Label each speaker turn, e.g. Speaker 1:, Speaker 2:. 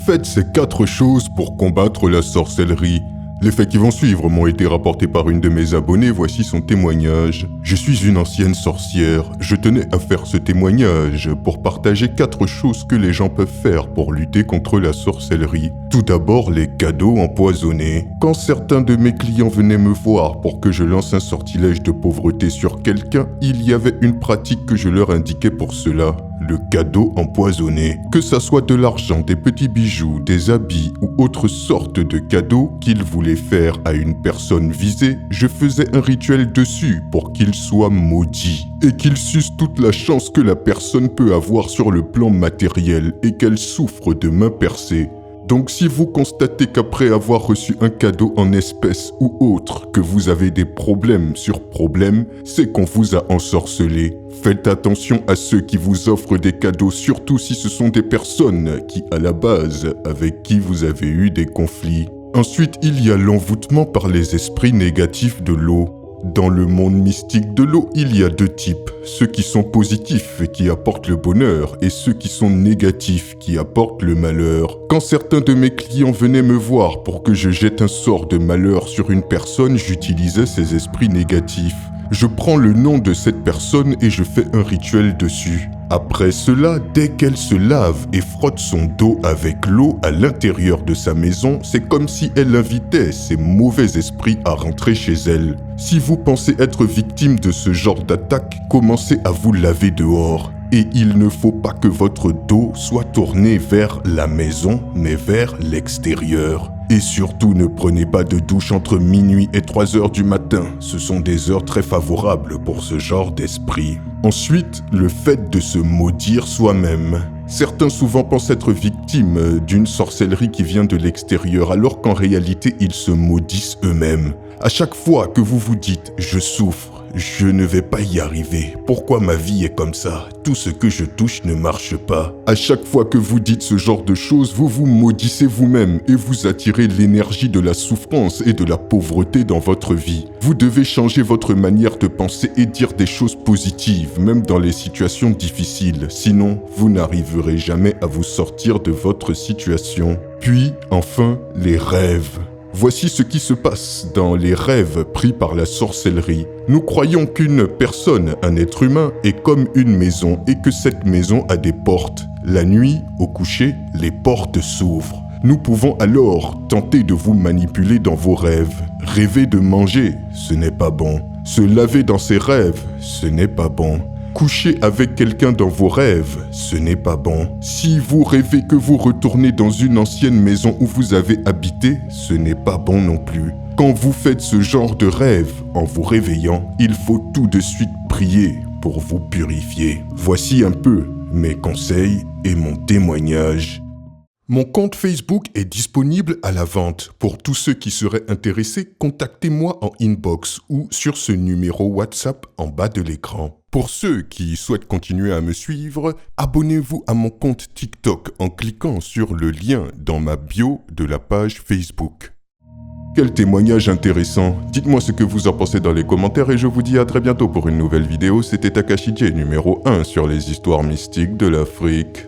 Speaker 1: Faites ces 4 choses pour combattre la sorcellerie. Les faits qui vont suivre m'ont été rapportés par une de mes abonnées, voici son témoignage. Je suis une ancienne sorcière, je tenais à faire ce témoignage pour partager 4 choses que les gens peuvent faire pour lutter contre la sorcellerie. Tout d'abord, les cadeaux empoisonnés. Quand certains de mes clients venaient me voir pour que je lance un sortilège de pauvreté sur quelqu'un, il y avait une pratique que je leur indiquais pour cela. Le cadeau empoisonné. Que ça soit de l'argent, des petits bijoux, des habits ou autre sorte de cadeau qu'ils voulaient faire à une personne visée, je faisais un rituel dessus pour qu'il soit maudit et qu'il suce toute la chance que la personne peut avoir sur le plan matériel et qu'elle souffre de mains percées. Donc si vous constatez qu'après avoir reçu un cadeau en espèces ou autre, que vous avez des problèmes sur problèmes, c'est qu'on vous a ensorcelé. Faites attention à ceux qui vous offrent des cadeaux, surtout si ce sont des personnes qui, à la base, avec qui vous avez eu des conflits. Ensuite, il y a l'envoûtement par les esprits négatifs de l'eau. Dans le monde mystique de l'eau, il y a 2 types. Ceux qui sont positifs et qui apportent le bonheur et ceux qui sont négatifs qui apportent le malheur. Quand certains de mes clients venaient me voir pour que je jette un sort de malheur sur une personne, j'utilisais ces esprits négatifs. Je prends le nom de cette personne et je fais un rituel dessus. Après cela, dès qu'elle se lave et frotte son dos avec l'eau à l'intérieur de sa maison, c'est comme si elle invitait ces mauvais esprits à rentrer chez elle. Si vous pensez être victime de ce genre d'attaque, commencez à vous laver dehors. Et il ne faut pas que votre dos soit tourné vers la maison, mais vers l'extérieur. Et surtout, ne prenez pas de douche entre minuit et 3 heures du matin. Ce sont des heures très favorables pour ce genre d'esprit. Ensuite, le fait de se maudire soi-même. Certains souvent pensent être victimes d'une sorcellerie qui vient de l'extérieur, alors qu'en réalité, ils se maudissent eux-mêmes. À chaque fois que vous vous dites « je souffre », je ne vais pas y arriver. Pourquoi ma vie est comme ça? Tout ce que je touche ne marche pas. À chaque fois que vous dites ce genre de choses, vous vous maudissez vous-même et vous attirez l'énergie de la souffrance et de la pauvreté dans votre vie. Vous devez changer votre manière de penser et dire des choses positives, même dans les situations difficiles. Sinon, vous n'arriverez jamais à vous sortir de votre situation. Puis, enfin, les rêves. Voici ce qui se passe dans les rêves pris par la sorcellerie. Nous croyons qu'une personne, un être humain, est comme une maison et que cette maison a des portes. La nuit, au coucher, les portes s'ouvrent. Nous pouvons alors tenter de vous manipuler dans vos rêves. Rêver de manger, ce n'est pas bon. Se laver dans ses rêves, ce n'est pas bon. Coucher avec quelqu'un dans vos rêves, ce n'est pas bon. Si vous rêvez que vous retournez dans une ancienne maison où vous avez habité, ce n'est pas bon non plus. Quand vous faites ce genre de rêve, en vous réveillant, il faut tout de suite prier pour vous purifier. Voici un peu mes conseils et mon témoignage. Mon compte Facebook est disponible à la vente. Pour tous ceux qui seraient intéressés, contactez-moi en inbox ou sur ce numéro WhatsApp en bas de l'écran. Pour ceux qui souhaitent continuer à me suivre, abonnez-vous à mon compte TikTok en cliquant sur le lien dans ma bio de la page Facebook. Quel témoignage intéressant! Dites-moi ce que vous en pensez dans les commentaires et je vous dis à très bientôt pour une nouvelle vidéo. C'était Takashi J, numéro 1 sur les histoires mystiques de l'Afrique.